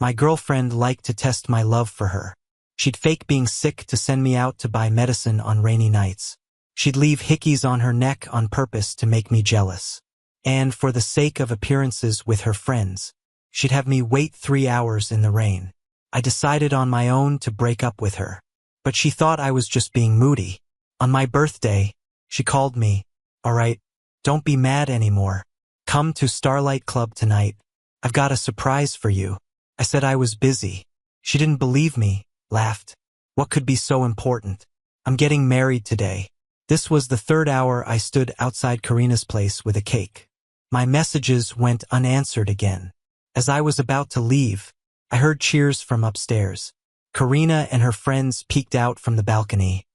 My girlfriend liked to test my love for her. She'd fake being sick to send me out to buy medicine on rainy nights. She'd leave hickeys on her neck on purpose to make me jealous. And for the sake of appearances with her friends, she'd have me wait 3 hours in the rain. I decided on my own to break up with her. But she thought I was just being moody. On my birthday, she called me. "All right, don't be mad anymore. Come to Starlight Club tonight. I've got a surprise for you." I said I was busy. She didn't believe me, laughed. What could be so important? "I'm getting married today." This was the 3rd hour I stood outside Karina's place with a cake. My messages went unanswered again. As I was about to leave, I heard cheers from upstairs. Karina and her friends peeked out from the balcony,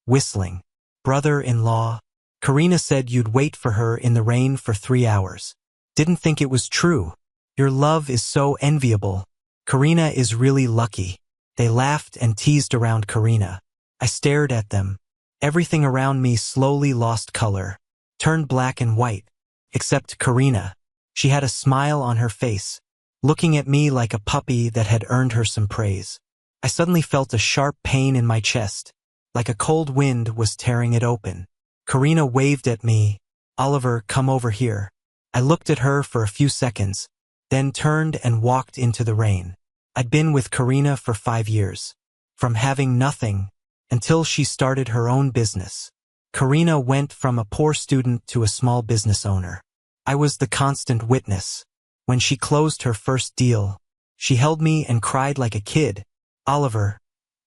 whistling. "Brother-in-law." Karina said you'd wait for her in the rain for 3 hours. Didn't think it was true. "Your love is so enviable. Karina is really lucky." They laughed and teased around Karina. I stared at them. Everything around me slowly lost color, turned black and white, except Karina. She had a smile on her face, looking at me like a puppy that had earned her some praise. I suddenly felt a sharp pain in my chest, like a cold wind was tearing it open. Karina waved at me. "Oliver, come over here." I looked at her for a few seconds, then turned and walked into the rain. I'd been with Karina for 5 years, from having nothing until she started her own business. Karina went from a poor student to a small business owner. I was the constant witness. When she closed her first deal, she held me and cried like a kid. "Oliver,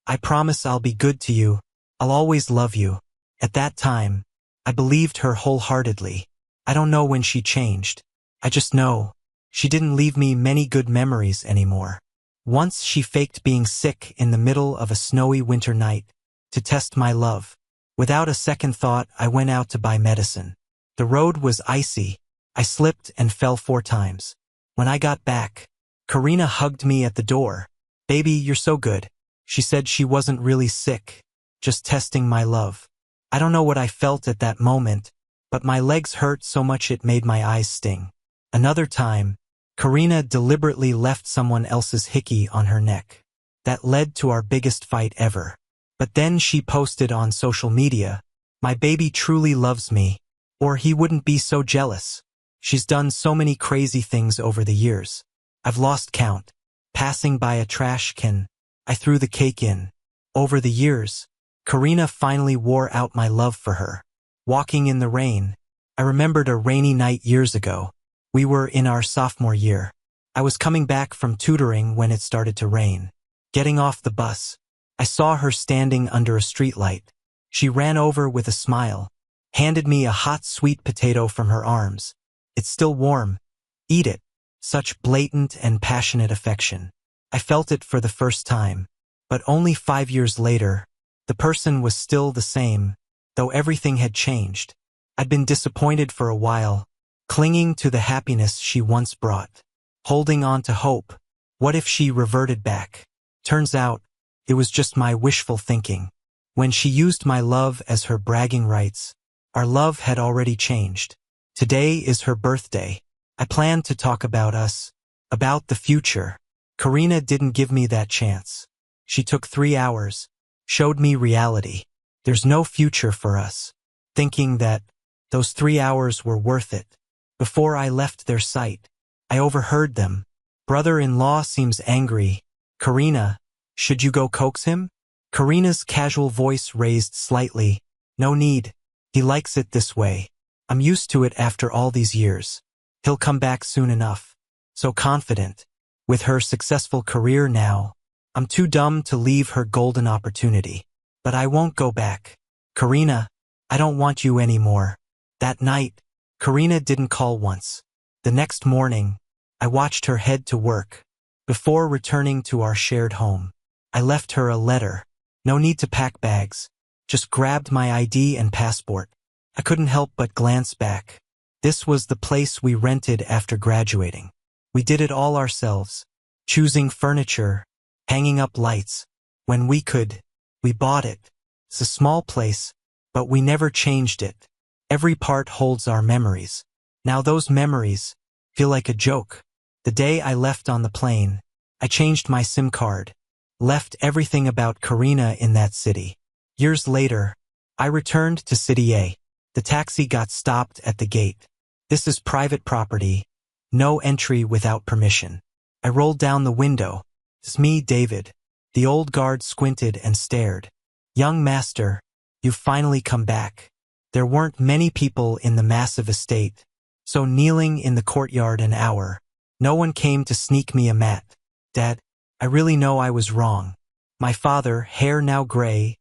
I promise I'll be good to you. I'll always love you." At that time, I believed her wholeheartedly. I don't know when she changed. I just know she didn't leave me many good memories anymore. Once she faked being sick in the middle of a snowy winter night to test my love. Without a second thought, I went out to buy medicine. The road was icy. I slipped and fell 4 times. When I got back, Karina hugged me at the door. "Baby, you're so good." She said she wasn't really sick, just testing my love. I don't know what I felt at that moment, but my legs hurt so much it made my eyes sting. Another time, Karina deliberately left someone else's hickey on her neck. That led to our biggest fight ever. But then she posted on social media, "My baby truly loves me, or he wouldn't be so jealous." She's done so many crazy things over the years. I've lost count. Passing by a trash can, I threw the cake in. Over the years, Karina finally wore out my love for her. Walking in the rain, I remembered a rainy night years ago. We were in our sophomore year. I was coming back from tutoring when it started to rain. Getting off the bus, I saw her standing under a streetlight. She ran over with a smile, handed me a hot sweet potato from her arms. "It's still warm. Eat it." Such blatant and passionate affection. I felt it for the first time. But only 5 years later, the person was still the same, though everything had changed. I'd been disappointed for a while, clinging to the happiness she once brought, holding on to hope. What if she reverted back? Turns out, it was just my wishful thinking. When she used my love as her bragging rights, our love had already changed. Today is her birthday. I planned to talk about us, about the future. Karina didn't give me that chance. She took 3 hours, showed me reality. There's no future for us. Thinking that those 3 hours were worth it. Before I left their sight, I overheard them. "Brother-in-law seems angry. Karina, should you go coax him?" Karina's casual voice raised slightly. "No need. He likes it this way. I'm used to it after all these years. He'll come back soon enough." So confident. With her successful career now, I'm too dumb to leave her golden opportunity. But I won't go back. "Karina, I don't want you anymore." That night, Karina didn't call once. The next morning, I watched her head to work. Before returning to our shared home, I left her a letter. No need to pack bags. Just grabbed my ID and passport. I couldn't help but glance back. This was the place we rented after graduating. We did it all ourselves, choosing furniture, hanging up lights. When we could, we bought it. It's a small place, but we never changed it. Every part holds our memories. Now those memories feel like a joke. The day I left on the plane, I changed my SIM card, left everything about Karina in that city. Years later, I returned to City A. The taxi got stopped at the gate. This is private property, no entry without permission. I rolled down the window. It's me, David. The old guard squinted and stared. Young master, you've finally come back. There weren't many people in the massive estate, so kneeling in the courtyard an hour, no one came to sneak me a mat. Dad, I really know I was wrong. My father, hair now gray,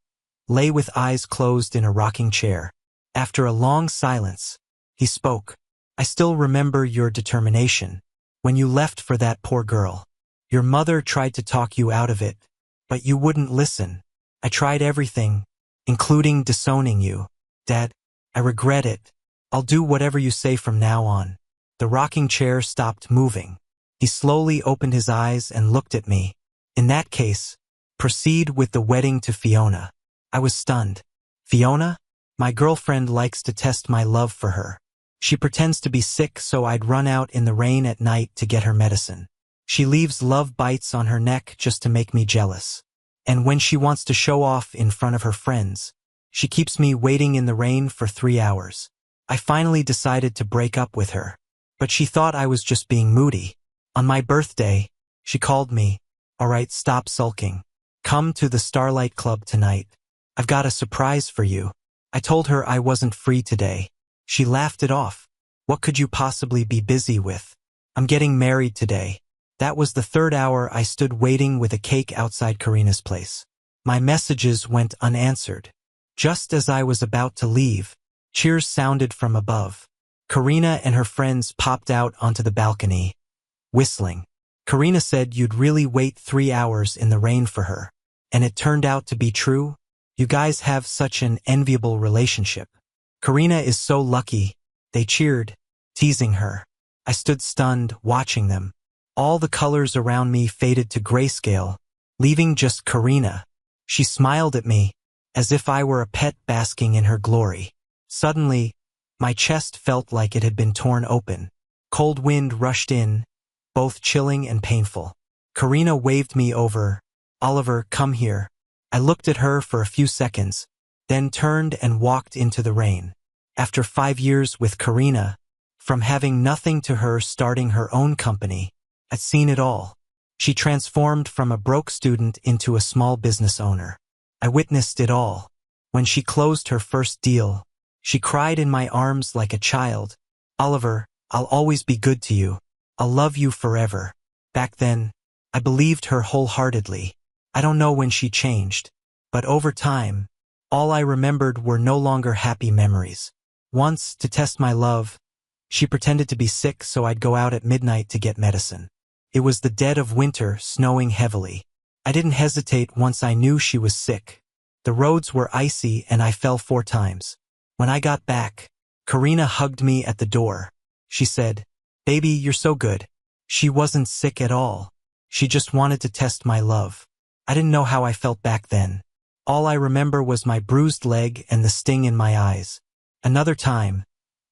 lay with eyes closed in a rocking chair. After a long silence, he spoke. I still remember your determination. When you left for that poor girl, your mother tried to talk you out of it, but you wouldn't listen. I tried everything, including disowning you. Dad, I regret it. I'll do whatever you say from now on. The rocking chair stopped moving. He slowly opened his eyes and looked at me. In that case, proceed with the wedding to Fiona. I was stunned. Fiona? My girlfriend likes to test my love for her. She pretends to be sick so I'd run out in the rain at night to get her medicine. She leaves love bites on her neck just to make me jealous. And when she wants to show off in front of her friends, she keeps me waiting in the rain for 3 hours. I finally decided to break up with her, but she thought I was just being moody. On my birthday, she called me. All right, stop sulking. Come to the Starlight Club tonight. I've got a surprise for you. I told her I wasn't free today. She laughed it off. What could you possibly be busy with? I'm getting married today. That was the 3rd hour I stood waiting with a cake outside Karina's place. My messages went unanswered. Just as I was about to leave, cheers sounded from above. Karina and her friends popped out onto the balcony, whistling. Karina said you'd really wait 3 hours in the rain for her. And it turned out to be true. You guys have such an enviable relationship. Karina is so lucky. They cheered, teasing her. I stood stunned, watching them. All the colors around me faded to grayscale, leaving just Karina. She smiled at me, as if I were a pet basking in her glory. Suddenly, my chest felt like it had been torn open. Cold wind rushed in, both chilling and painful. Karina waved me over. Oliver, come here. I looked at her for a few seconds, then turned and walked into the rain. After 5 years with Karina, from having nothing to her starting her own company, I'd seen it all. She transformed from a broke student into a small business owner. I witnessed it all. When she closed her first deal, she cried in my arms like a child. Oliver, I'll always be good to you. I'll love you forever. Back then, I believed her wholeheartedly. I don't know when she changed, but over time, all I remembered were no longer happy memories. Once, to test my love, she pretended to be sick so I'd go out at midnight to get medicine. It was the dead of winter, snowing heavily. I didn't hesitate once I knew she was sick. The roads were icy and I fell 4 times. When I got back, Karina hugged me at the door. She said, "Baby, you're so good." She wasn't sick at all. She just wanted to test my love. I didn't know how I felt back then. All I remember was my bruised leg and the sting in my eyes. Another time,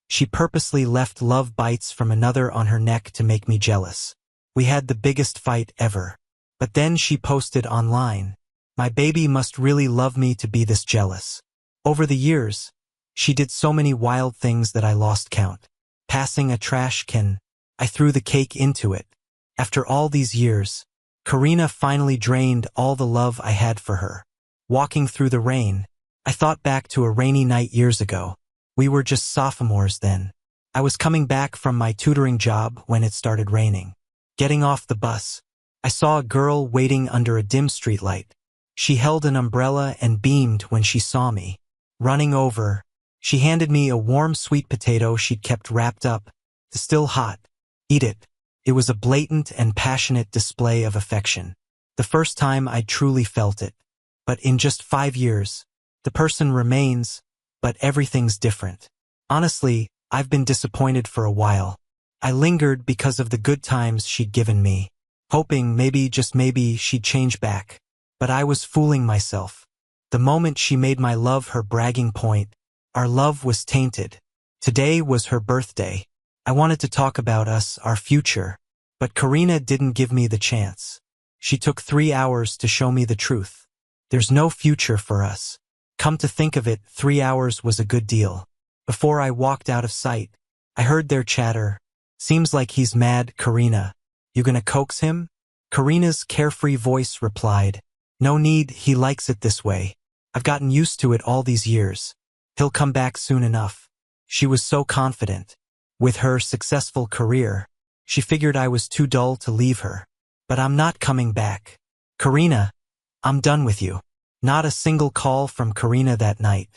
she purposely left love bites from another on her neck to make me jealous. We had the biggest fight ever. But then she posted online, "My baby must really love me to be this jealous." Over the years, she did so many wild things that I lost count. Passing a trash can, I threw the cake into it. After all these years, Karina finally drained all the love I had for her. Walking through the rain, I thought back to a rainy night years ago. We were just sophomores then. I was coming back from my tutoring job when it started raining. Getting off the bus, I saw a girl waiting under a dim streetlight. She held an umbrella and beamed when she saw me. Running over, she handed me a warm sweet potato she'd kept wrapped up, still hot. "Eat it." It was a blatant and passionate display of affection. The first time I truly felt it. But in just 5 years, the person remains, but everything's different. Honestly, I've been disappointed for a while. I lingered because of the good times she'd given me, hoping maybe, just maybe, she'd change back. But I was fooling myself. The moment she made my love her bragging point, our love was tainted. Today was her birthday. I wanted to talk about us, our future, but Karina didn't give me the chance. She took 3 hours to show me the truth. There's no future for us. Come to think of it, 3 hours was a good deal. Before I walked out of sight, I heard their chatter. Seems like he's mad, Karina. You gonna coax him? Karina's carefree voice replied, no need, he likes it this way. I've gotten used to it all these years. He'll come back soon enough. She was so confident. With her successful career, she figured I was too dull to leave her. But I'm not coming back. Karina, I'm done with you. Not a single call from Karina that night.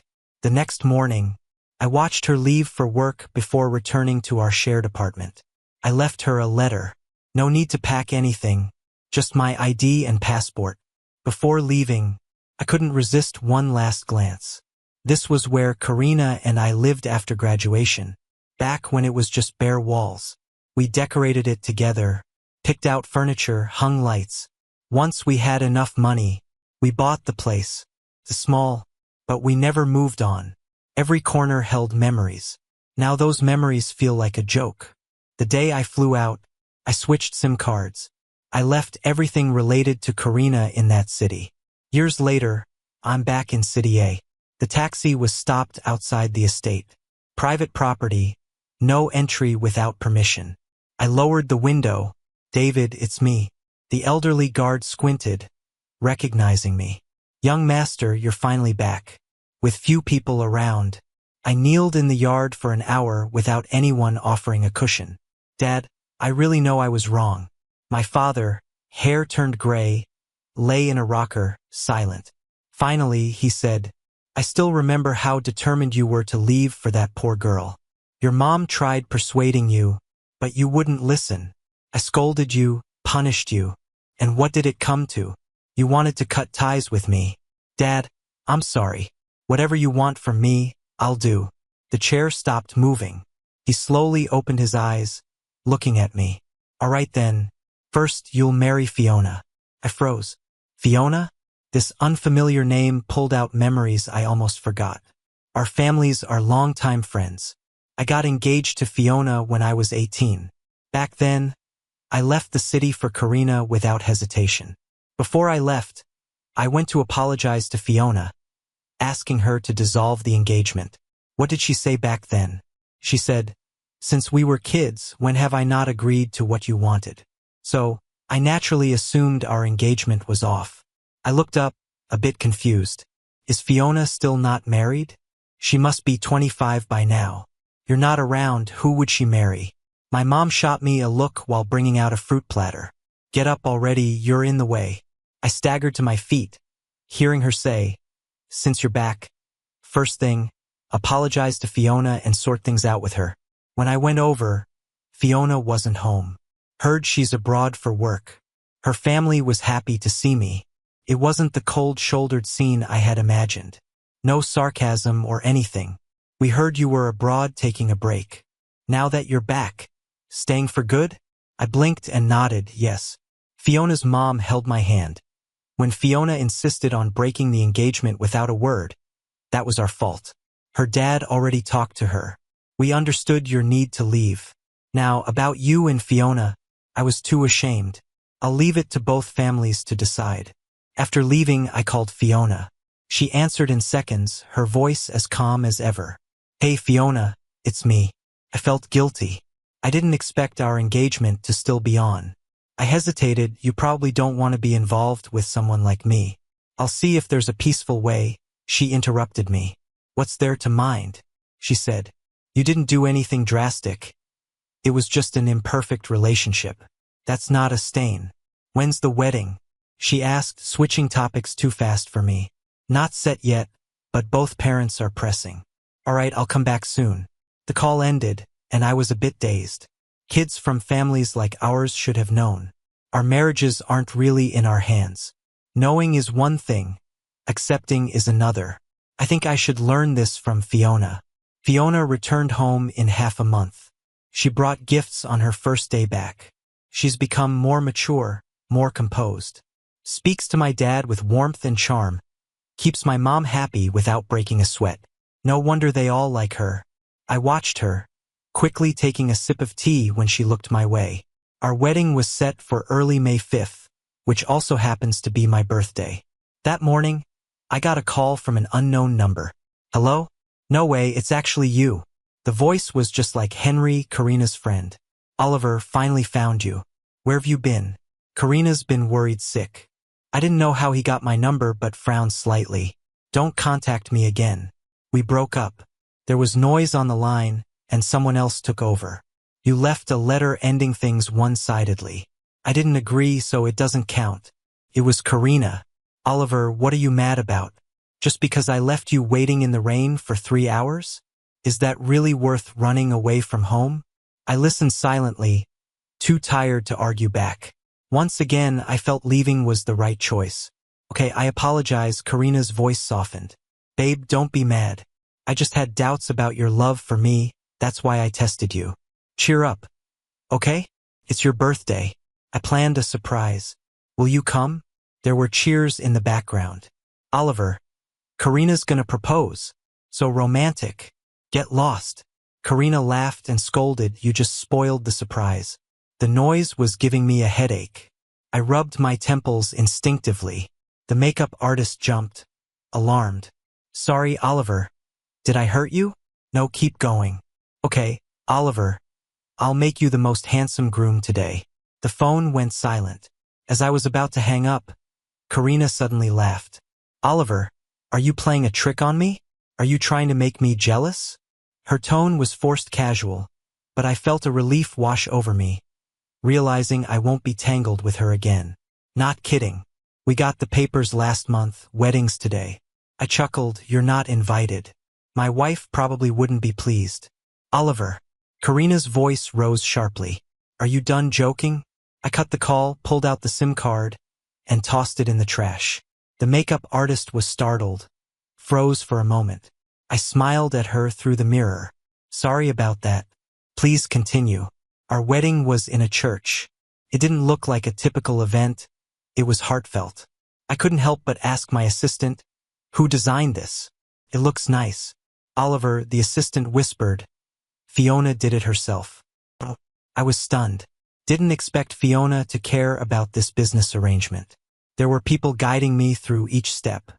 The next morning, I watched her leave for work before returning to our shared apartment. I left her a letter. No need to pack anything, just my ID and passport. Before leaving, I couldn't resist one last glance. This was where Karina and I lived after graduation, back when it was just bare walls. We decorated it together, picked out furniture, hung lights. Once we had enough money, we bought the place. It's small, but we never moved on. Every corner held memories. Now those memories feel like a joke. The day I flew out, I switched SIM cards. I left everything related to Karina in that city. Years later, I'm back in City A. The taxi was stopped outside the estate. Private property, no entry without permission. I lowered the window. David, it's me. The elderly guard squinted, recognizing me. Young master, you're finally back. With few people around, I kneeled in the yard for an hour without anyone offering a cushion. Dad, I really know I was wrong. My father, hair turned gray, lay in a rocker, silent. Finally, he said, I still remember how determined you were to leave for that poor girl. Your mom tried persuading you, but you wouldn't listen. I scolded you, punished you. And what did it come to? You wanted to cut ties with me. Dad, I'm sorry. Whatever you want from me, I'll do. The chair stopped moving. He slowly opened his eyes, looking at me. All right then. First, you'll marry Fiona. I froze. Fiona? This unfamiliar name pulled out memories I almost forgot. Our families are longtime friends. I got engaged to Fiona when I was 18. Back then, I left the city for Karina without hesitation. Before I left, I went to apologize to Fiona, asking her to dissolve the engagement. What did she say back then? She said, since we were kids, when have I not agreed to what you wanted? So, I naturally assumed our engagement was off. I looked up, a bit confused. Is Fiona still not married? She must be 25 by now. You're not around, who would she marry? My mom shot me a look while bringing out a fruit platter. Get up already, you're in the way. I staggered to my feet, hearing her say, since you're back, first thing, apologize to Fiona and sort things out with her. When I went over, Fiona wasn't home. Heard she's abroad for work. Her family was happy to see me. It wasn't the cold-shouldered scene I had imagined. No sarcasm or anything. We heard you were abroad taking a break. Now that you're back, staying for good? I blinked and nodded, yes. Fiona's mom held my hand. When Fiona insisted on breaking the engagement without a word, that was our fault. Her dad already talked to her. We understood your need to leave. Now, about you and Fiona, I was too ashamed. I'll leave it to both families to decide. After leaving, I called Fiona. She answered in seconds, her voice as calm as ever. Hey Fiona, it's me. I felt guilty. I didn't expect our engagement to still be on. I hesitated, you probably don't want to be involved with someone like me. I'll see if there's a peaceful way. She interrupted me. What's there to mind? She said. You didn't do anything drastic. It was just an imperfect relationship. That's not a stain. When's the wedding? She asked, switching topics too fast for me. Not set yet, but both parents are pressing. All right, I'll come back soon. The call ended, and I was a bit dazed. Kids from families like ours should have known. Our marriages aren't really in our hands. Knowing is one thing, accepting is another. I think I should learn this from Fiona. Fiona returned home in half a month. She brought gifts on her first day back. She's become more mature, more composed. Speaks to my dad with warmth and charm. Keeps my mom happy without breaking a sweat. No wonder they all like her. I watched her, quickly taking a sip of tea when she looked my way. Our wedding was set for early May 5th, which also happens to be my birthday. That morning, I got a call from an unknown number. Hello? No way, it's actually you. The voice was just like Henry, Karina's friend. Oliver, finally found you. Where've you been? Karina's been worried sick. I didn't know how he got my number but frowned slightly. Don't contact me again. We broke up. There was noise on the line, and someone else took over. You left a letter ending things one-sidedly. I didn't agree, so it doesn't count. It was Karina. Oliver, what are you mad about? Just because I left you waiting in the rain for 3 hours? Is that really worth running away from home? I listened silently, too tired to argue back. Once again, I felt leaving was the right choice. Okay, I apologize, Karina's voice softened. Babe, don't be mad. I just had doubts about your love for me, that's why I tested you. Cheer up. Okay? It's your birthday. I planned a surprise. Will you come? There were cheers in the background. Oliver, Karina's gonna propose. So romantic. Get lost. Karina laughed and scolded, you just spoiled the surprise. The noise was giving me a headache. I rubbed my temples instinctively. The makeup artist jumped, alarmed. Sorry, Oliver. Did I hurt you? No, keep going. Okay, Oliver. I'll make you the most handsome groom today. The phone went silent. As I was about to hang up, Karina suddenly laughed. Oliver, are you playing a trick on me? Are you trying to make me jealous? Her tone was forced casual, but I felt a relief wash over me, realizing I won't be tangled with her again. Not kidding. We got the papers last month, weddings today. I chuckled, you're not invited. My wife probably wouldn't be pleased. Oliver. Karina's voice rose sharply. Are you done joking? I cut the call, pulled out the SIM card, and tossed it in the trash. The makeup artist was startled, froze for a moment. I smiled at her through the mirror. Sorry about that. Please continue. Our wedding was in a church. It didn't look like a typical event. It was heartfelt. I couldn't help but ask my assistant, who designed this? It looks nice. Oliver, the assistant, whispered. Fiona did it herself. I was stunned. Didn't expect Fiona to care about this business arrangement. There were people guiding me through each step.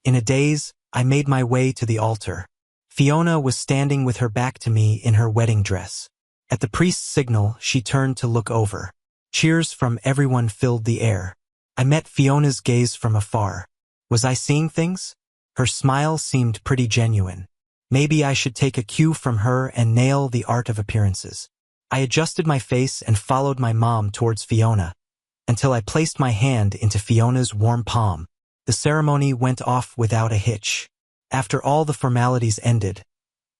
In a daze, I made my way to the altar. Fiona was standing with her back to me in her wedding dress. At the priest's signal, she turned to look over. Cheers from everyone filled the air. I met Fiona's gaze from afar. Was I seeing things? Her smile seemed pretty genuine. Maybe I should take a cue from her and nail the art of appearances. I adjusted my face and followed my mom towards Fiona, until I placed my hand into Fiona's warm palm. The ceremony went off without a hitch. After all the formalities ended,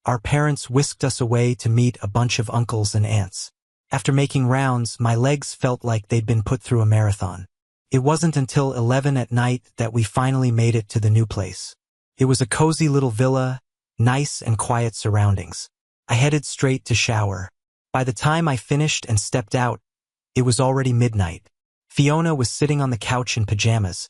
our parents whisked us away to meet a bunch of uncles and aunts. After making rounds, my legs felt like they'd been put through a marathon. It wasn't until 11 at night that we finally made it to the new place. It was a cozy little villa, nice and quiet surroundings. I headed straight to shower. By the time I finished and stepped out, it was already midnight. Fiona was sitting on the couch in pajamas,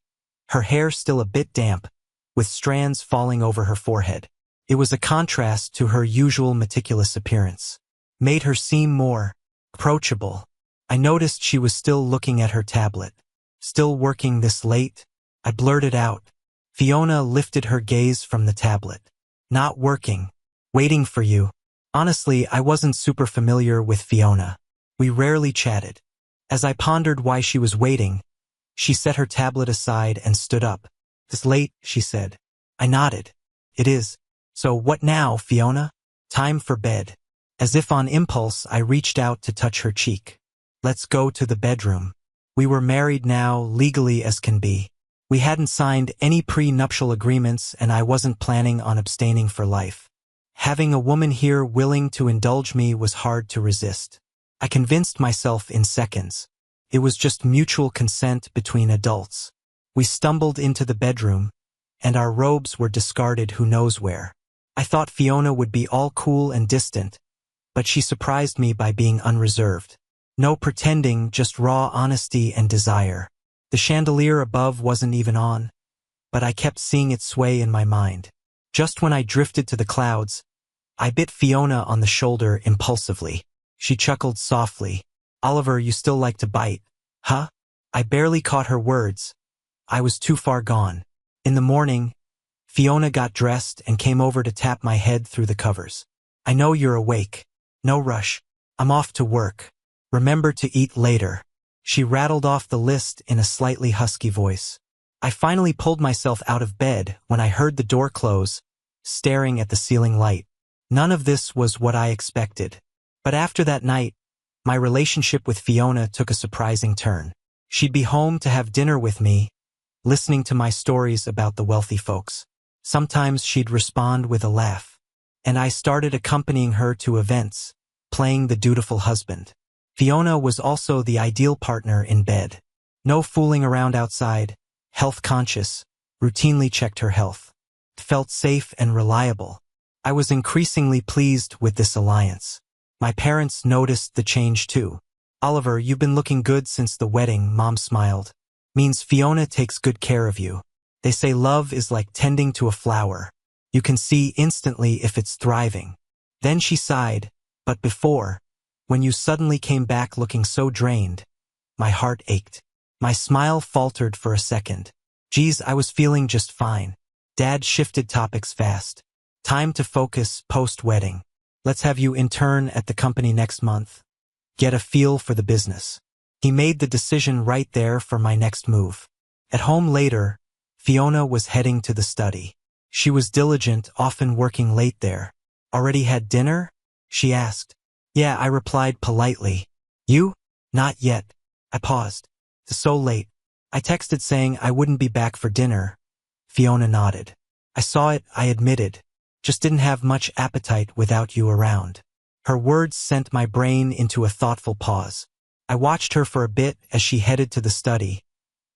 her hair still a bit damp, with strands falling over her forehead. It was a contrast to her usual meticulous appearance. Made her seem more approachable. I noticed she was still looking at her tablet. Still working this late? I blurted out. Fiona lifted her gaze from the tablet. Not working. Waiting for you. Honestly, I wasn't super familiar with Fiona. We rarely chatted. As I pondered why she was waiting, she set her tablet aside and stood up. This late, she said. I nodded. It is. So what now, Fiona? Time for bed. As if on impulse, I reached out to touch her cheek. Let's go to the bedroom. We were married now, legally as can be. We hadn't signed any pre-nuptial agreements and I wasn't planning on abstaining for life. Having a woman here willing to indulge me was hard to resist. I convinced myself in seconds. It was just mutual consent between adults. We stumbled into the bedroom, and our robes were discarded who knows where. I thought Fiona would be all cool and distant, but she surprised me by being unreserved. No pretending, just raw honesty and desire. The chandelier above wasn't even on, but I kept seeing it sway in my mind. Just when I drifted to the clouds, I bit Fiona on the shoulder impulsively. She chuckled softly. Oliver, you still like to bite, huh? I barely caught her words. I was too far gone. In the morning, Fiona got dressed and came over to tap my head through the covers. I know you're awake. No rush. I'm off to work. Remember to eat later. She rattled off the list in a slightly husky voice. I finally pulled myself out of bed when I heard the door close, staring at the ceiling light. None of this was what I expected. But after that night, my relationship with Fiona took a surprising turn. She'd be home to have dinner with me, listening to my stories about the wealthy folks. Sometimes she'd respond with a laugh, and I started accompanying her to events, playing the dutiful husband. Fiona was also the ideal partner in bed. No fooling around outside, health-conscious, routinely checked her health. Felt safe and reliable. I was increasingly pleased with this alliance. My parents noticed the change too. Oliver, you've been looking good since the wedding, Mom smiled. Means Fiona takes good care of you. They say love is like tending to a flower. You can see instantly if it's thriving. Then she sighed, but before, when you suddenly came back looking so drained, my heart ached. My smile faltered for a second. Geez, I was feeling just fine. Dad shifted topics fast. Time to focus post-wedding. Let's have you intern at the company next month. Get a feel for the business. He made the decision right there for my next move. At home later, Fiona was heading to the study. She was diligent, often working late there. Already had dinner? She asked. Yeah, I replied politely. You? Not yet. I paused. It's so late. I texted saying I wouldn't be back for dinner. Fiona nodded. I saw it, I admitted. Just didn't have much appetite without you around. Her words sent my brain into a thoughtful pause. I watched her for a bit as she headed to the study,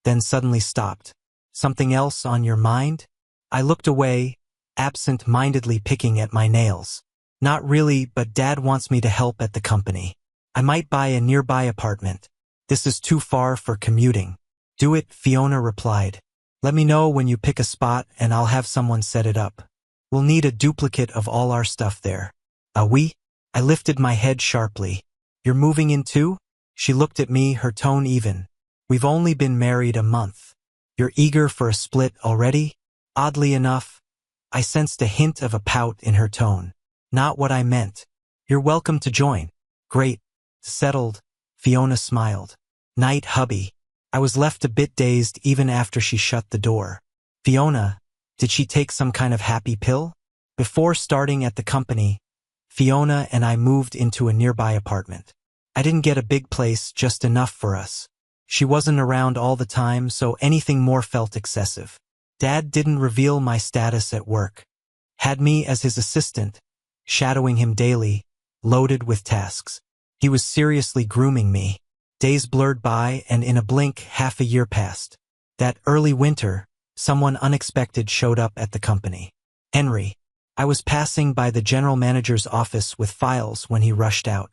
then suddenly stopped. Something else on your mind? I looked away, absent-mindedly picking at my nails. Not really, but Dad wants me to help at the company. I might buy a nearby apartment. This is too far for commuting. Do it, Fiona replied. Let me know when you pick a spot and I'll have someone set it up. We'll need a duplicate of all our stuff there. We? I lifted my head sharply. You're moving in too? She looked at me, her tone even. We've only been married a month. You're eager for a split already? Oddly enough, I sensed a hint of a pout in her tone. Not what I meant. You're welcome to join. Great. Settled. Fiona smiled. Night, hubby. I was left a bit dazed even after she shut the door. Fiona, did she take some kind of happy pill? Before starting at the company, Fiona and I moved into a nearby apartment. I didn't get a big place, just enough for us. She wasn't around all the time, so anything more felt excessive. Dad didn't reveal my status at work. Had me as his assistant, shadowing him daily, loaded with tasks. He was seriously grooming me. Days blurred by, and in a blink, half a year passed. That early winter, someone unexpected showed up at the company. Henry. I was passing by the general manager's office with files when he rushed out.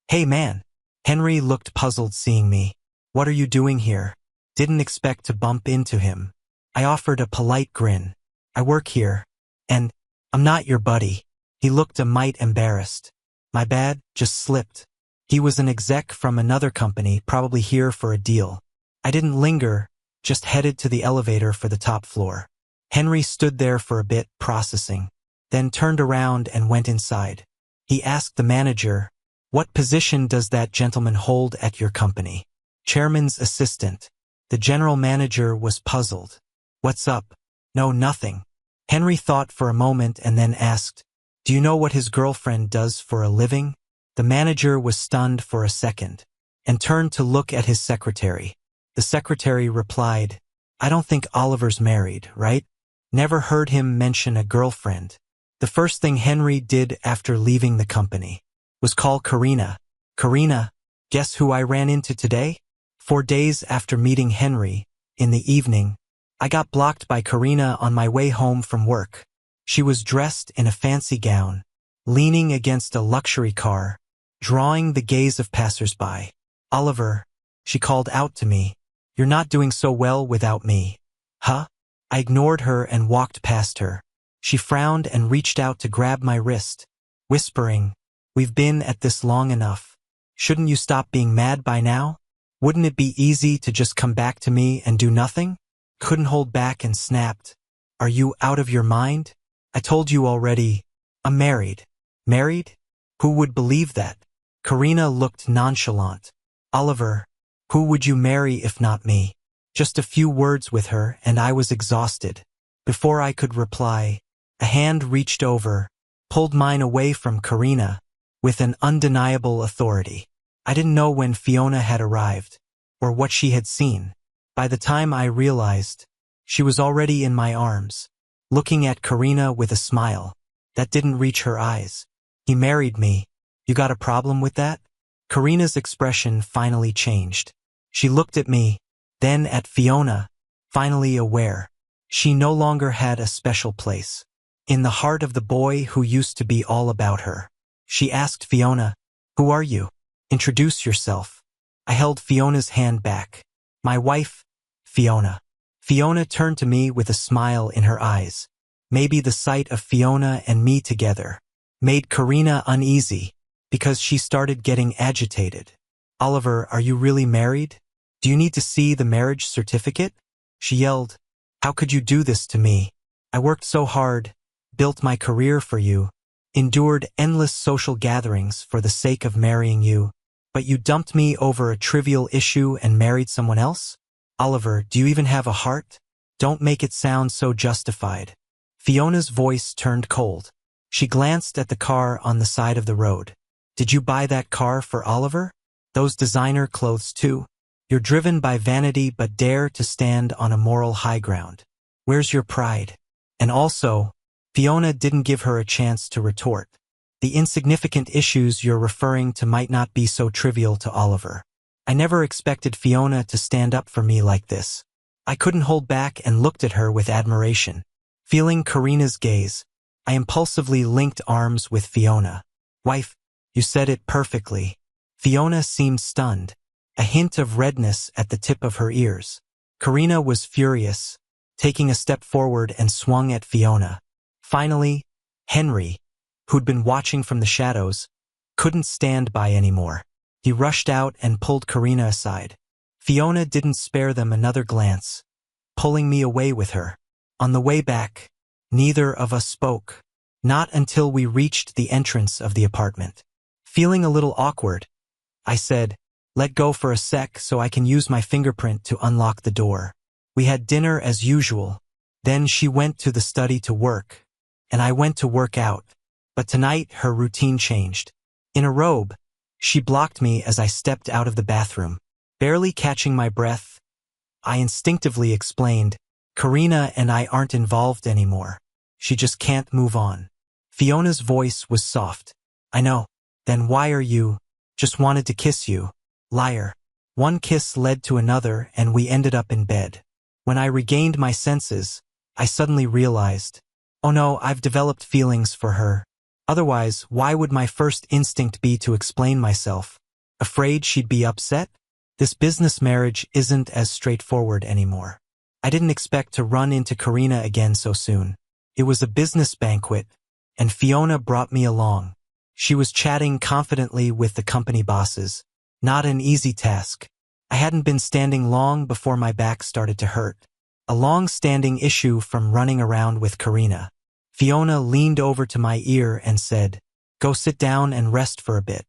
Hey man. Henry looked puzzled seeing me. What are you doing here? Didn't expect to bump into him. I offered a polite grin. I work here. And I'm not your buddy. He looked a mite embarrassed. My bad, just slipped. He was an exec from another company, probably here for a deal. I didn't linger, just headed to the elevator for the top floor. Henry stood there for a bit, processing, then turned around and went inside. He asked the manager, "What position does that gentleman hold at your company?" Chairman's assistant. The general manager was puzzled. What's up? No, nothing. Henry thought for a moment and then asked, Do you know what his girlfriend does for a living? The manager was stunned for a second and turned to look at his secretary. The secretary replied, I don't think Oliver's married, right? Never heard him mention a girlfriend. The first thing Henry did after leaving the company was call Karina. Karina, guess who I ran into today? 4 days after meeting Henry, in the evening, I got blocked by Karina on my way home from work. She was dressed in a fancy gown, leaning against a luxury car, drawing the gaze of passersby. Oliver, she called out to me, you're not doing so well without me. Huh? I ignored her and walked past her. She frowned and reached out to grab my wrist, whispering, We've been at this long enough. Shouldn't you stop being mad by now? Wouldn't it be easy to just come back to me and do nothing? Couldn't hold back and snapped. Are you out of your mind? I told you already. I'm married. Married? Who would believe that? Karina looked nonchalant. Oliver, who would you marry if not me? Just a few words with her and I was exhausted. Before I could reply, a hand reached over, pulled mine away from Karina, with an undeniable authority. I didn't know when Fiona had arrived, or what she had seen. By the time I realized, she was already in my arms, looking at Karina with a smile that didn't reach her eyes. He married me. You got a problem with that? Karina's expression finally changed. She looked at me, then at Fiona, finally aware. She no longer had a special place in the heart of the boy who used to be all about her. She asked Fiona, "Who are you? Introduce yourself." I held Fiona's hand back. "My wife, Fiona." Fiona turned to me with a smile in her eyes. Maybe the sight of Fiona and me together made Karina uneasy, because she started getting agitated. "Oliver, are you really married? Do you need to see the marriage certificate?" She yelled. "How could you do this to me? I worked so hard, built my career for you, endured endless social gatherings for the sake of marrying you, but you dumped me over a trivial issue and married someone else? Oliver, do you even have a heart? Don't make it sound so justified." Fiona's voice turned cold. She glanced at the car on the side of the road. "Did you buy that car for Oliver? Those designer clothes too? You're driven by vanity but dare to stand on a moral high ground. Where's your pride?" And also, Fiona didn't give her a chance to retort. "The insignificant issues you're referring to might not be so trivial to Oliver." I never expected Fiona to stand up for me like this. I couldn't hold back and looked at her with admiration. Feeling Karina's gaze, I impulsively linked arms with Fiona. "Wife, you said it perfectly." Fiona seemed stunned, a hint of redness at the tip of her ears. Karina was furious, taking a step forward and swung at Fiona. Finally, Henry, who'd been watching from the shadows, couldn't stand by anymore. He rushed out and pulled Karina aside. Fiona didn't spare them another glance, pulling me away with her. On the way back, neither of us spoke, not until we reached the entrance of the apartment. Feeling a little awkward, I said, "Let go for a sec so I can use my fingerprint to unlock the door." We had dinner as usual. Then she went to the study to work, and I went to work out. But tonight her routine changed. In a robe, she blocked me as I stepped out of the bathroom. Barely catching my breath, I instinctively explained, "Karina and I aren't involved anymore. She just can't move on." Fiona's voice was soft. "I know. Then why are you? Just wanted to kiss you. Liar." One kiss led to another and we ended up in bed. When I regained my senses, I suddenly realized, oh no, I've developed feelings for her. Otherwise, why would my first instinct be to explain myself? Afraid she'd be upset? This business marriage isn't as straightforward anymore. I didn't expect to run into Karina again so soon. It was a business banquet, and Fiona brought me along. She was chatting confidently with the company bosses. Not an easy task. I hadn't been standing long before my back started to hurt. A long-standing issue from running around with Karina. Fiona leaned over to my ear and said, "Go sit down and rest for a bit."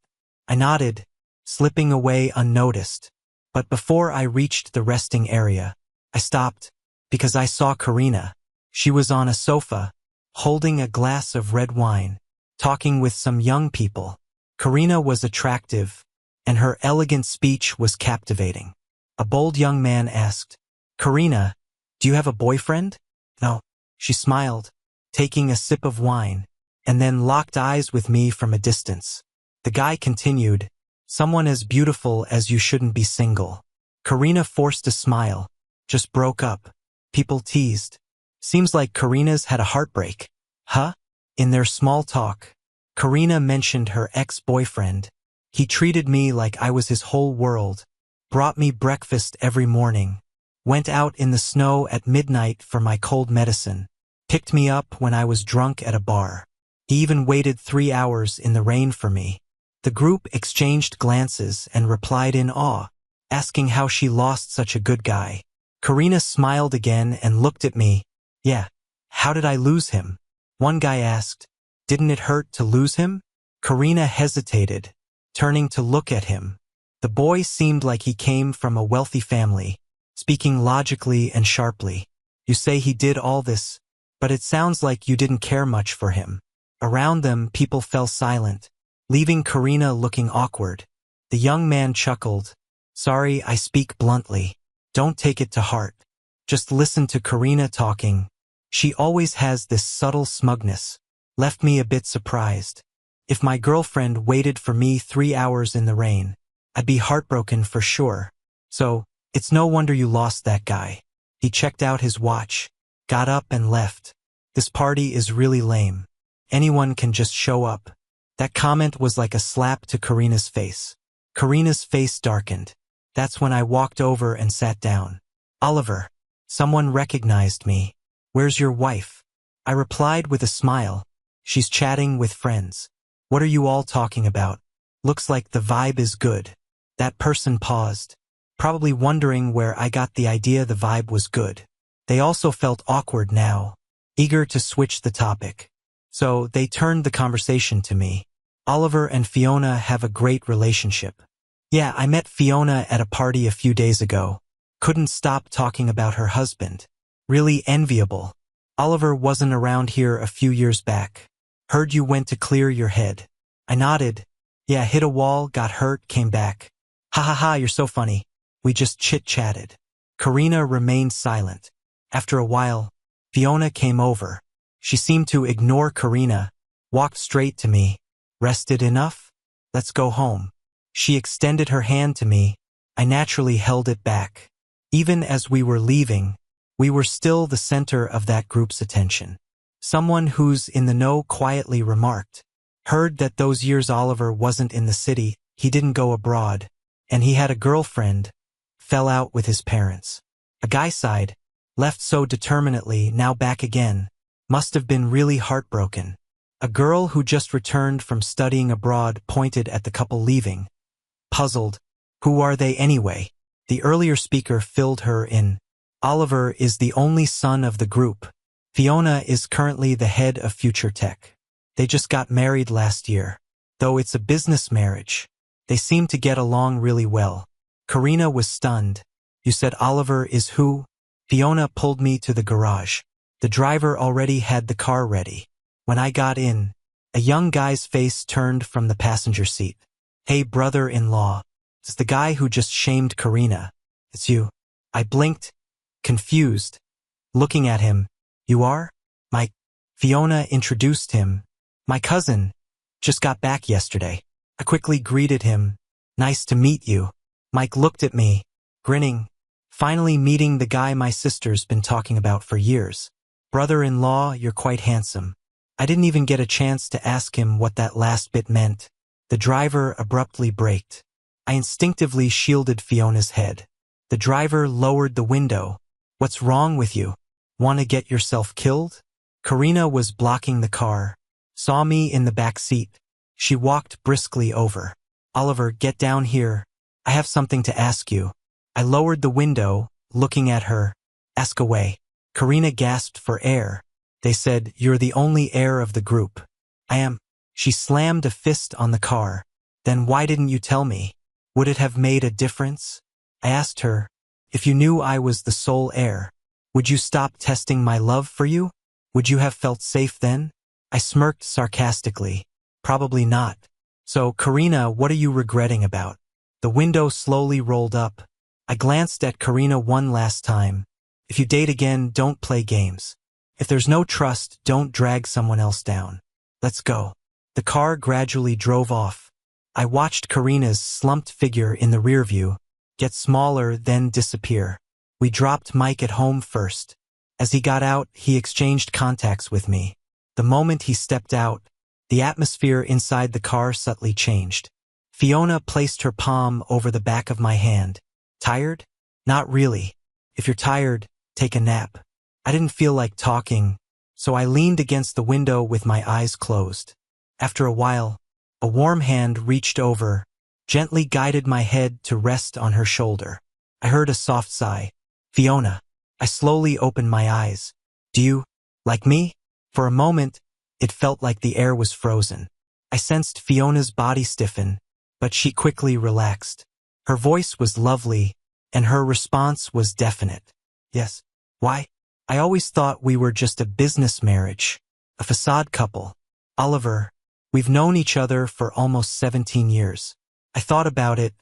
I nodded, slipping away unnoticed. But before I reached the resting area, I stopped, because I saw Karina. She was on a sofa, holding a glass of red wine, talking with some young people. Karina was attractive, and her elegant speech was captivating. A bold young man asked, "Karina, do you have a boyfriend?" "No." She smiled, taking a sip of wine, and then locked eyes with me from a distance. The guy continued, "Someone as beautiful as you shouldn't be single." Karina forced a smile. "Just broke up." People teased. "Seems like Karina's had a heartbreak." Huh? In their small talk, Karina mentioned her ex-boyfriend. He treated me like I was his whole world, brought me breakfast every morning, went out in the snow at midnight for my cold medicine, picked me up when I was drunk at a bar. He even waited 3 hours in the rain for me. The group exchanged glances and replied in awe. asking how she lost such a good guy. Karina smiled again and looked at me. Yeah, how did I lose him? One guy asked. Didn't it hurt to lose him? Karina hesitated, turning to look at him. The boy seemed like he came from a wealthy family, speaking logically and sharply. You say he did all this, but it sounds like you didn't care much for him. Around them, people fell silent, leaving Karina looking awkward. The young man chuckled. Sorry, I speak bluntly. Don't take it to heart. Just listen to Karina talking. She always has this subtle smugness. Left me a bit surprised. If my girlfriend waited for me 3 hours in the rain, I'd be heartbroken for sure. So, it's no wonder you lost that guy. He checked out his watch, got up and left. This party is really lame. Anyone can just show up. That comment was like a slap to Karina's face. Karina's face darkened. That's when I walked over and sat down. Oliver. Someone recognized me. Where's your wife? I replied with a smile. She's chatting with friends. What are you all talking about? Looks like the vibe is good. That person paused, probably wondering where I got the idea the vibe was good. They also felt awkward now, eager to switch the topic. So they turned the conversation to me. Oliver and Fiona have a great relationship. Yeah, I met Fiona at a party a few days ago. Couldn't stop talking about her husband. Really enviable. Oliver wasn't around here a few years back. Heard you went to clear your head. I nodded. Yeah, hit a wall, got hurt, came back. Ha ha ha, you're so funny. We just chit-chatted. Karina remained silent. After a while, Fiona came over. She seemed to ignore Karina, walked straight to me. Rested enough? Let's go home. She extended her hand to me. I naturally held it back. Even as we were leaving, we were still the center of that group's attention. Someone who's in the know quietly remarked. Heard that those years Oliver wasn't in the city, he didn't go abroad, and he had a girlfriend, fell out with his parents. A guy sighed, left so determinately, now back again, must have been really heartbroken. A girl who just returned from studying abroad pointed at the couple leaving. Puzzled, who are they anyway? The earlier speaker filled her in. Oliver is the only son of the group. Fiona is currently the head of Future Tech. They just got married last year. Though it's a business marriage, they seem to get along really well. Karina was stunned. You said Oliver is who? Fiona pulled me to the garage. The driver already had the car ready. When I got in, a young guy's face turned from the passenger seat. Hey, brother-in-law. It's the guy who just shamed Karina. It's you. I blinked, confused, looking at him. You are? Mike. Fiona introduced him. My cousin. Just got back yesterday. I quickly greeted him. Nice to meet you. Mike looked at me, grinning. Finally meeting the guy my sister's been talking about for years. Brother-in-law, you're quite handsome. I didn't even get a chance to ask him what that last bit meant. The driver abruptly braked. I instinctively shielded Fiona's head. The driver lowered the window. What's wrong with you? Want to get yourself killed? Karina was blocking the car. Saw me in the back seat. She walked briskly over. Oliver, get down here. I have something to ask you. I lowered the window, looking at her. Ask away. Karina gasped for air. They said, you're the only heir of the group. I am. She slammed a fist on the car. Then why didn't you tell me? Would it have made a difference? I asked her, if you knew I was the sole heir, would you stop testing my love for you? Would you have felt safe then? I smirked sarcastically. Probably not. So, Karina, what are you regretting about? The window slowly rolled up. I glanced at Karina one last time. If you date again, don't play games. If there's no trust, don't drag someone else down. Let's go. The car gradually drove off. I watched Karina's slumped figure in the rearview get smaller, then disappear. We dropped Mike at home first. As he got out, he exchanged contacts with me. The moment he stepped out, the atmosphere inside the car subtly changed. Fiona placed her palm over the back of my hand. Tired? Not really. If you're tired, take a nap. I didn't feel like talking, so I leaned against the window with my eyes closed. After a while, a warm hand reached over, gently guided my head to rest on her shoulder. I heard a soft sigh. Fiona. I slowly opened my eyes. Do you like me? For a moment, it felt like the air was frozen. I sensed Fiona's body stiffen, but she quickly relaxed. Her voice was lovely, and her response was definite. Yes. Why? I always thought we were just a business marriage, a facade couple. Oliver, we've known each other for almost 17 years. I thought about it.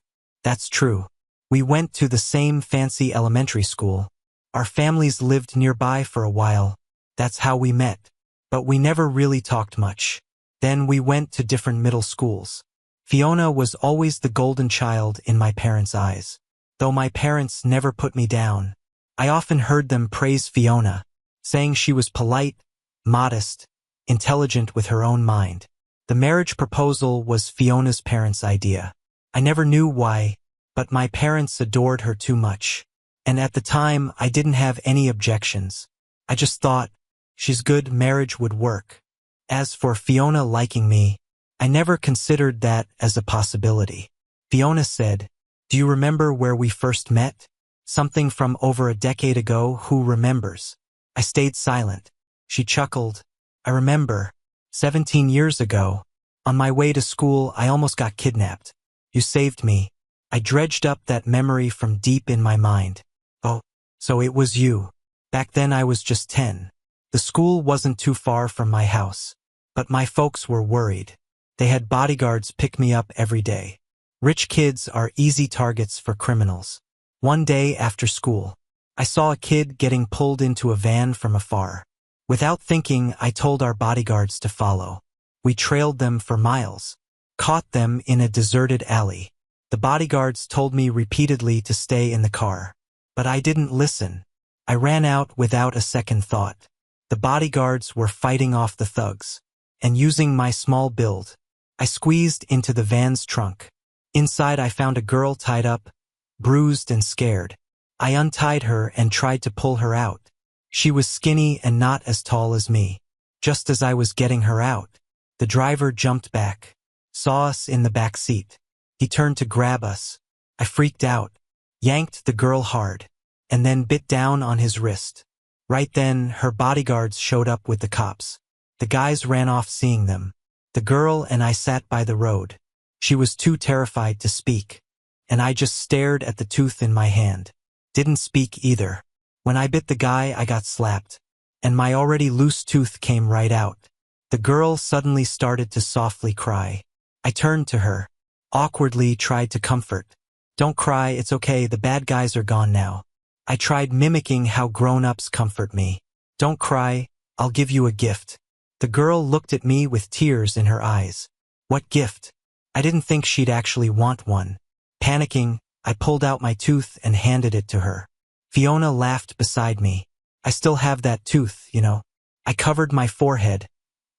That's true. We went to the same fancy elementary school. Our families lived nearby for a while. That's how we met. But we never really talked much. Then we went to different middle schools. Fiona was always the golden child in my parents' eyes. Though my parents never put me down, I often heard them praise Fiona, saying she was polite, modest, intelligent with her own mind. The marriage proposal was Fiona's parents' idea. I never knew why, but my parents adored her too much. And at the time, I didn't have any objections. I just thought, she's good, marriage would work. As for Fiona liking me, I never considered that as a possibility. Fiona said, "Do you remember where we first met? Something from over a decade ago, who remembers?" I stayed silent. She chuckled. "I remember. 17 years ago. On my way to school, I almost got kidnapped. You saved me." I dredged up that memory from deep in my mind. Oh, so it was you. Back then I was just 10. The school wasn't too far from my house. But my folks were worried. They had bodyguards pick me up every day. Rich kids are easy targets for criminals. One day after school, I saw a kid getting pulled into a van from afar. Without thinking, I told our bodyguards to follow. We trailed them for miles, caught them in a deserted alley. The bodyguards told me repeatedly to stay in the car. But I didn't listen. I ran out without a second thought. The bodyguards were fighting off the thugs. And using my small build, I squeezed into the van's trunk. Inside I found a girl tied up, bruised and scared. I untied her and tried to pull her out. She was skinny and not as tall as me. Just as I was getting her out, the driver jumped back, saw us in the back seat. He turned to grab us. I freaked out, yanked the girl hard, and then bit down on his wrist. Right then, her bodyguards showed up with the cops. The guys ran off seeing them. The girl and I sat by the road. She was too terrified to speak, and I just stared at the tooth in my hand. Didn't speak either. When I bit the guy, I got slapped, and my already loose tooth came right out. The girl suddenly started to softly cry. I turned to her, awkwardly tried to comfort. "Don't cry, it's okay, the bad guys are gone now." I tried mimicking how grown-ups comfort me. "Don't cry, I'll give you a gift." The girl looked at me with tears in her eyes. What gift? I didn't think she'd actually want one. Panicking, I pulled out my tooth and handed it to her. Fiona laughed beside me. "I still have that tooth, you know." I covered my forehead,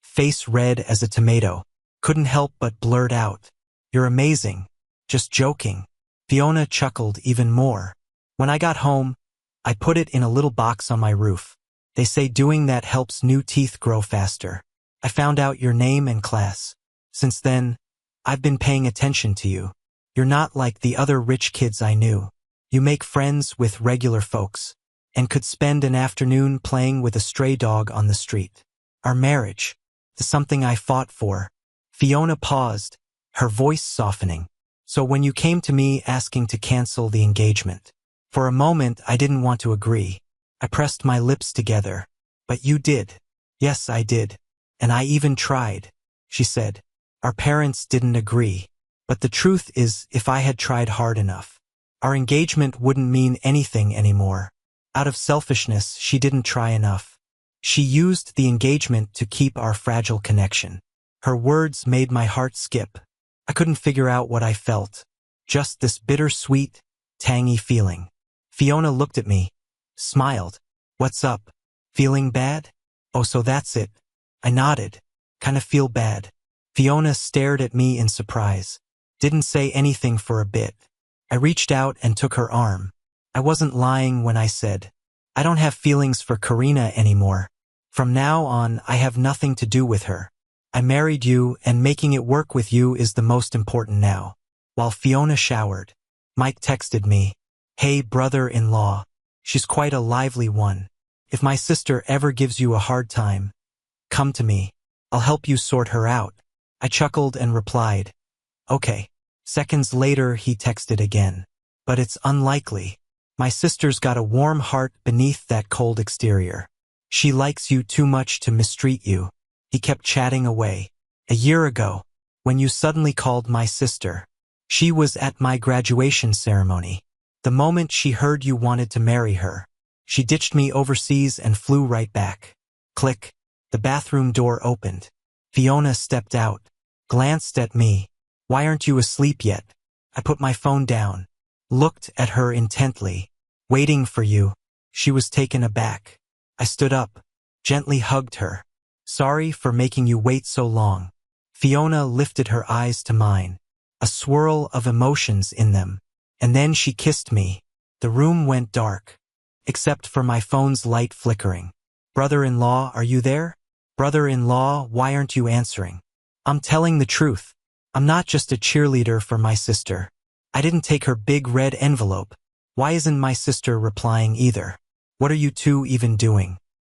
face red as a tomato. Couldn't help but blurt out, "You're amazing." "Just joking." Fiona chuckled even more. When I got home, I put it in a little box on my roof. They say doing that helps new teeth grow faster. I found out your name and class. Since then, I've been paying attention to you. You're not like the other rich kids I knew. You make friends with regular folks, and could spend an afternoon playing with a stray dog on the street. Our marriage is something I fought for. Fiona paused, her voice softening. "So when you came to me asking to cancel the engagement, for a moment I didn't want to agree. I pressed my lips together. But you did." "Yes, I did. And I even tried," she said. "Our parents didn't agree. But the truth is, if I had tried hard enough, our engagement wouldn't mean anything anymore." Out of selfishness, she didn't try enough. She used the engagement to keep our fragile connection. Her words made my heart skip. I couldn't figure out what I felt. Just this bittersweet, tangy feeling. Fiona looked at me, smiled. "What's up? Feeling bad?" "Oh, so that's it." I nodded. "Kinda feel bad." Fiona stared at me in surprise. Didn't say anything for a bit. I reached out and took her arm. I wasn't lying when I said, "I don't have feelings for Karina anymore. From now on, I have nothing to do with her. I married you, and making it work with you is the most important now." While Fiona showered, Mike texted me, "Hey, brother-in-law. She's quite a lively one. If my sister ever gives you a hard time, come to me. I'll help you sort her out." I chuckled and replied, "Okay." Seconds later, he texted again. "But it's unlikely. My sister's got a warm heart beneath that cold exterior. She likes you too much to mistreat you." He kept chatting away. "A year ago, when you suddenly called my sister, she was at my graduation ceremony. The moment she heard you wanted to marry her, she ditched me overseas and flew right back." Click. The bathroom door opened. Fiona stepped out, glanced at me. "Why aren't you asleep yet?" I put my phone down, looked at her intently. "Waiting for you." She was taken aback. I stood up, gently hugged her. "Sorry for making you wait so long." Fiona lifted her eyes to mine, a swirl of emotions in them. And then she kissed me. The room went dark, except for my phone's light flickering. "Brother-in-law, are you there? Brother-in-law, why aren't you answering?" I'm telling the truth. I'm not just a cheerleader for my sister. I didn't take her big red envelope. Why isn't my sister replying either? What are you two even doing?